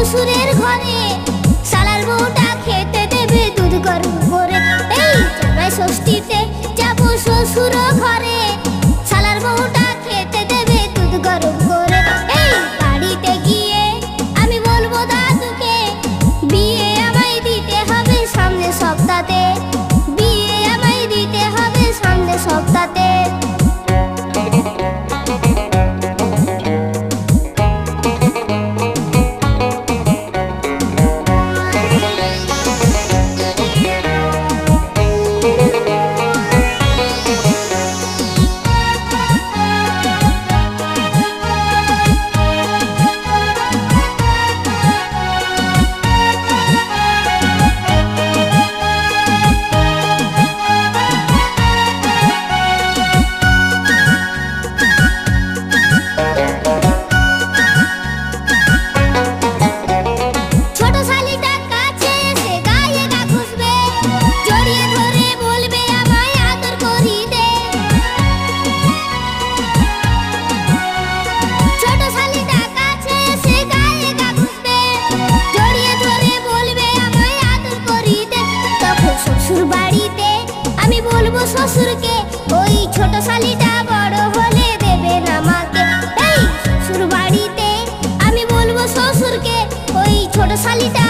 শ্বশুরের ঘরে, শালার বউটা খেতে দেবে দুধ গরম করে। এই জামাই ষষ্ঠীতে যাবো শ্বশুর ঘরে, শালার বউটা খেতে দেবে দুধ গরম করে। এই বাড়িতে গিয়ে আমি বলবো দাদুকে, বিয়ে আমায় দিতে হবে সামনে সপ্তাহে, বিয়ে আমায় দিতে হবে সামনে সপ্তাহে। আমি বলবো শ্বশুরকে, ওই ছোট শালিটা বড় হলে দেবে না আমাকে। এই শ্বশুর বাড়িতে আমি বলবো শ্বশুরকে, ওই ছোট শালিটা